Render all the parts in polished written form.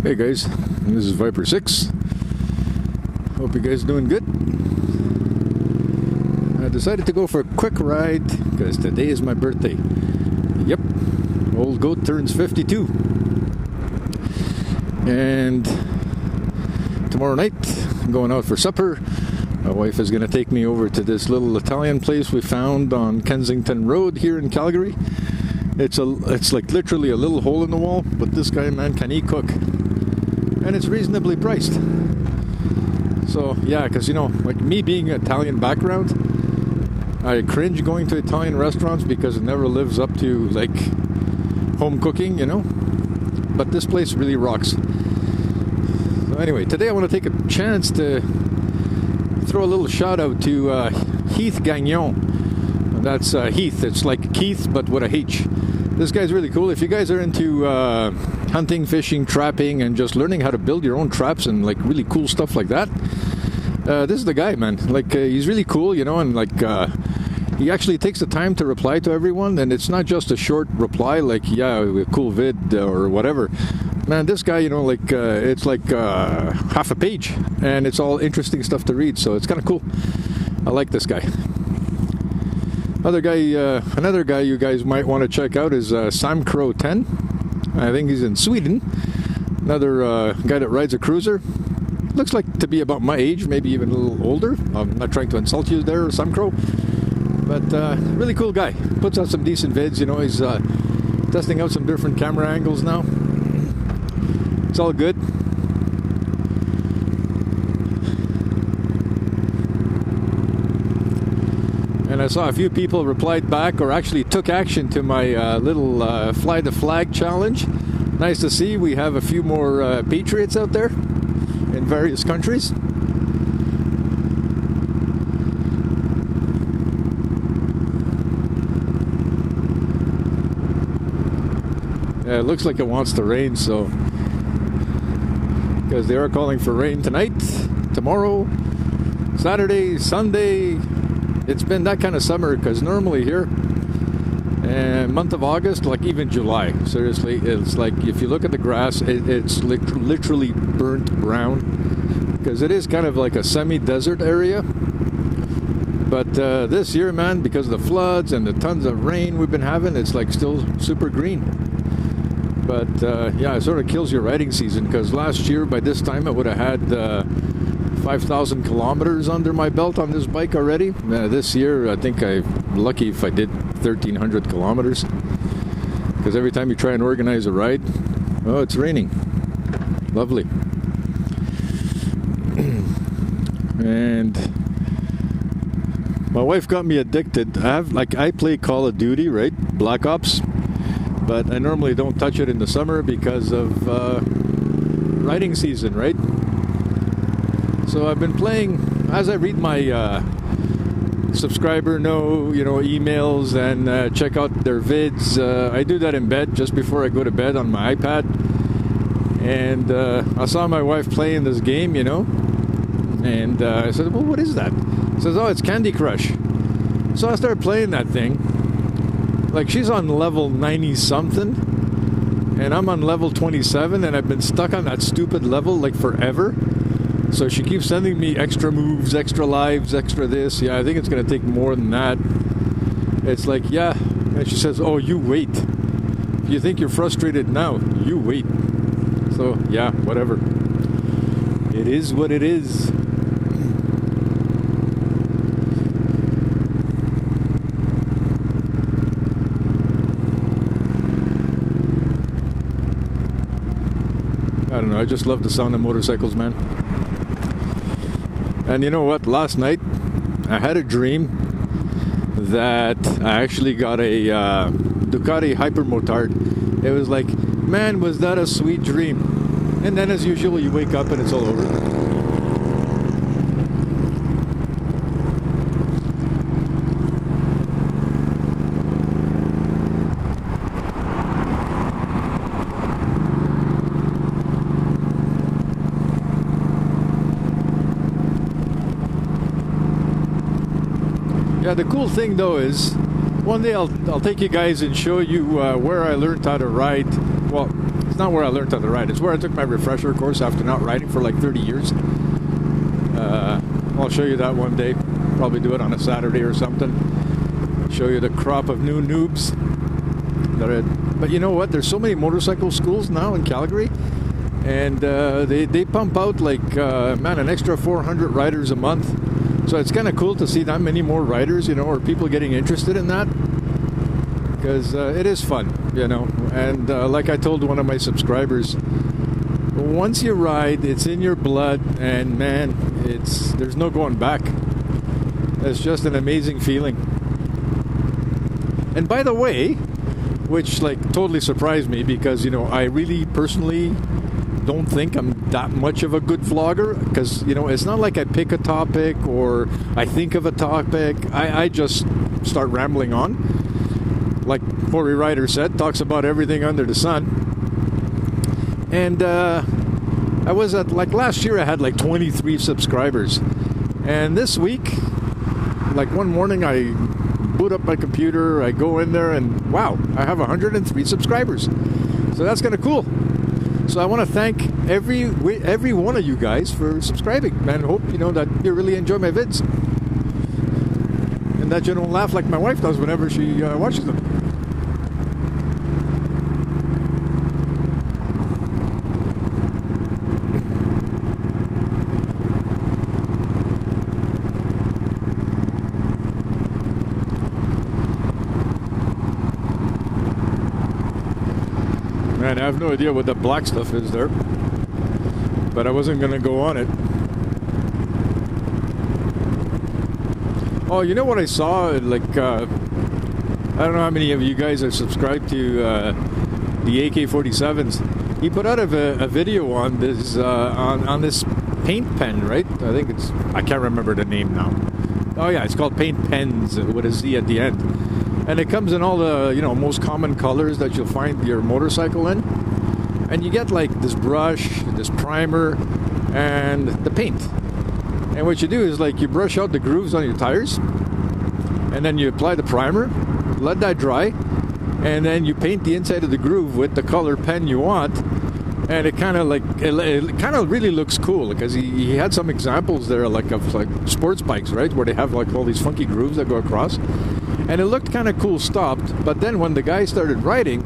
Hey guys, this is Viper 6. Hope you guys are doing good. I decided to go for a quick ride because today is my birthday. Yep, old goat turns 52. And tomorrow night, I'm going out for supper. My wife is going to take me over to this little Italian place we found on Kensington Road here in Calgary. It's like literally a little hole in the wall, but this guy, man, can he cook? And it's reasonably priced. So yeah, because like me being an Italian background, I cringe going to Italian restaurants because it never lives up to like home cooking, But this place really rocks. So anyway, today I want to take a chance to throw a little shout out to Heith Gagnon. That's Heath. It's like Keith, but with a H. This guy's really cool. If you guys are into hunting, fishing, trapping, and just learning how to build your own traps and like really cool stuff like that, this is the guy, man. Like he's really cool, and like he actually takes the time to reply to everyone, and it's not just a short reply like yeah, a cool vid or whatever. Man, this guy, it's like half a page, and it's all interesting stuff to read, so it's kind of cool. I like this guy. Another guy you guys might want to check out is Samcro10. I think he's in Sweden. Another guy that rides a cruiser. Looks like to be about my age, maybe even a little older. I'm not trying to insult you there, Samcro. But really cool guy. Puts out some decent vids. He's testing out some different camera angles now. It's all good. And I saw a few people replied back or actually took action to my little Fly the Flag challenge. Nice to see we have a few more patriots out there in various countries. Yeah, it looks like it wants to rain, so because they are calling for rain tonight, tomorrow, Saturday, Sunday. It's been that kind of summer because normally here, month of August, like even July, seriously, it's like if you look at the grass, it's literally burnt brown because it is kind of like a semi-desert area. But this year, man, because of the floods and the tons of rain we've been having, it's like still super green. But yeah, it sort of kills your riding season because last year by this time I would have had 5,000 kilometers under my belt on this bike already. This year, I think I'm lucky if I did 1,300 kilometers. Because every time you try and organize a ride, oh, it's raining. Lovely. And my wife got me addicted. I play Call of Duty, right? Black Ops. But I normally don't touch it in the summer because of riding season, right? So I've been playing, as I read my subscriber emails and check out their vids. I do that in bed just before I go to bed on my iPad. And I saw my wife playing this game, and I said, well, what is that? She says, oh, it's Candy Crush. So I started playing that thing. Like she's on level 90 something, and I'm on level 27, and I've been stuck on that stupid level like forever. So she keeps sending me extra moves, extra lives, extra this. Yeah, I think it's going to take more than that. It's like, yeah. And she says, oh, you wait. If you think you're frustrated now, you wait. So, yeah, whatever. It is what it is. I don't know. I just love the sound of motorcycles, man. And you know what? Last night, I had a dream that I actually got a Ducati Hypermotard. It was like, man, was that a sweet dream? And then as usual, you wake up and it's all over. Yeah, the cool thing though is, one day I'll take you guys and show you where I learned how to ride. Well, it's not where I learned how to ride. It's where I took my refresher course after not riding for like 30 years. I'll show you that one day. Probably do it on a Saturday or something. Show you the crop of new noobs. But you know what? There's so many motorcycle schools now in Calgary. And they pump out like, an extra 400 riders a month. So it's kind of cool to see that many more riders, or people getting interested in that. Because it is fun, And like I told one of my subscribers, once you ride, it's in your blood. And man, there's no going back. It's just an amazing feeling. And by the way, which like totally surprised me because, I really personally don't think I'm that much of a good vlogger because, it's not like I pick a topic or I think of a topic. I just start rambling on. Like Corey Ryder said, talks about everything under the sun. And I was at, like last year I had like 23 subscribers. And this week, like one morning I boot up my computer, I go in there and wow, I have 103 subscribers. So that's kind of cool. So I want to thank every one of you guys for subscribing, and hope that you really enjoy my vids, and that you don't laugh like my wife does whenever she watches them. Man, I have no idea what that black stuff is there, but I wasn't going to go on it. Oh, you know what I saw? Like, I don't know how many of you guys are subscribed to the AK-47s. He put out a video on this on this paint pen, right? I can't remember the name now. Oh yeah, it's called Paint Pens with a Z at the end. And it comes in all the, most common colors that you'll find your motorcycle in. And you get like this brush, this primer, and the paint. And what you do is like you brush out the grooves on your tires, and then you apply the primer, let that dry, and then you paint the inside of the groove with the color pen you want. And it kind of really looks cool because he had some examples there of sports bikes, right, where they have like all these funky grooves that go across. And it looked kind of cool stopped, but then when the guy started riding,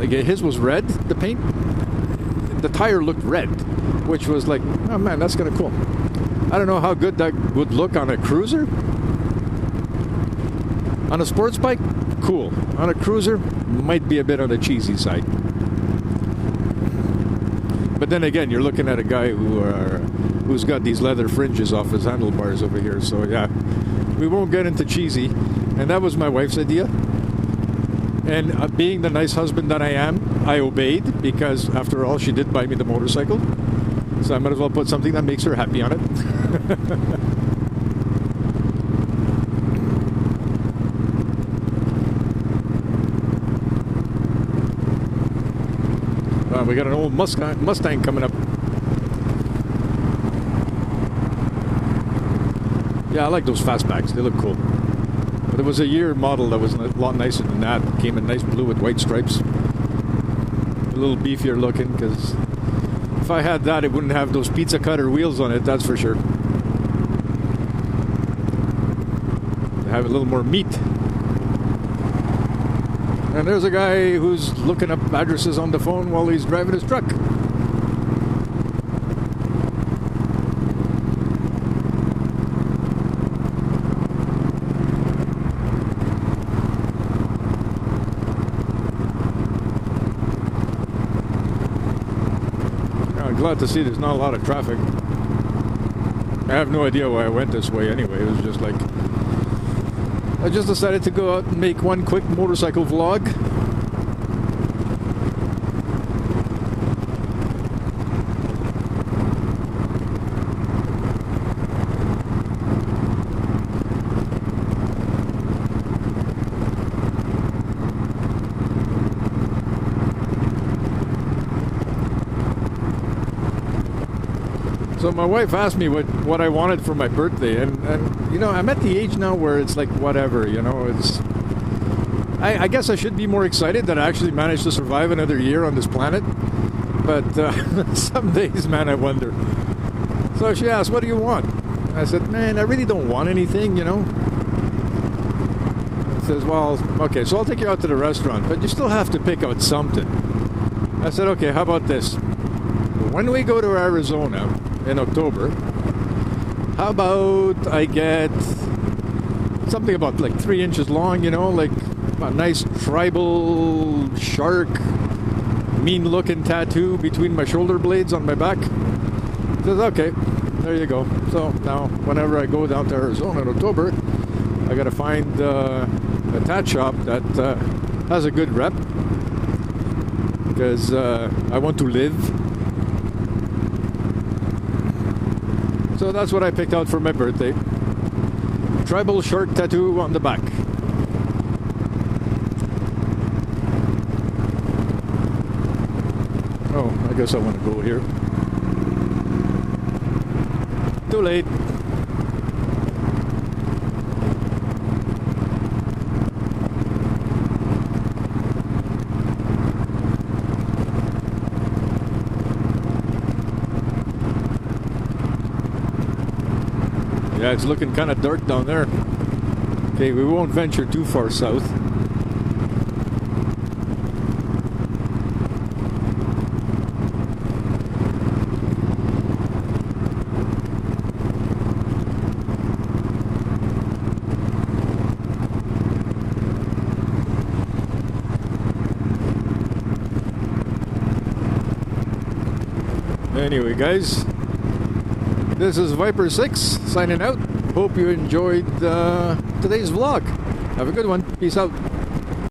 his was red, the paint, the tire looked red, which was like, oh man, that's kind of cool. I don't know how good that would look on a cruiser. On a sports bike, cool. On a cruiser, might be a bit on the cheesy side. But then again, you're looking at a guy who's got these leather fringes off his handlebars over here, so yeah, we won't get into cheesy. And that was my wife's idea. And being the nice husband that I am, I obeyed because, after all, she did buy me the motorcycle. So I might as well put something that makes her happy on it. We got an old Mustang coming up. Yeah, I like those fastbacks. They look cool. There was a year model that was a lot nicer than that. It came in nice blue with white stripes. A little beefier looking, because if I had that, it wouldn't have those pizza cutter wheels on it, that's for sure. It'd have a little more meat. And there's a guy who's looking up addresses on the phone while he's driving his truck. Glad to see there's not a lot of traffic. I have no idea why I went this way anyway. It was just like, I just decided to go out and make one quick motorcycle vlog. So my wife asked me what I wanted for my birthday, and I'm at the age now where it's like whatever, it's I guess I should be more excited that I actually managed to survive another year on this planet. But some days, man, I wonder. So she asked, what do you want? I said, man, I really don't want anything, you know. She says, well, okay, so I'll take you out to the restaurant, but you still have to pick out something. I said, okay, how about this? When we go to Arizona in October, how about I get something about like 3 inches long, you know, like a nice tribal shark, mean-looking tattoo between my shoulder blades on my back. He says, okay, there you go. So now, whenever I go down to Arizona in October, I gotta find a tat shop that has a good rep, because I want to live. So that's what I picked out for my birthday. Tribal shark tattoo on the back. Oh, I guess I want to go here. Too late. Yeah, it's looking kind of dark down there. Okay, we won't venture too far south. Anyway, guys, this is Viper 6 signing out. Hope you enjoyed today's vlog. Have a good one. Peace out.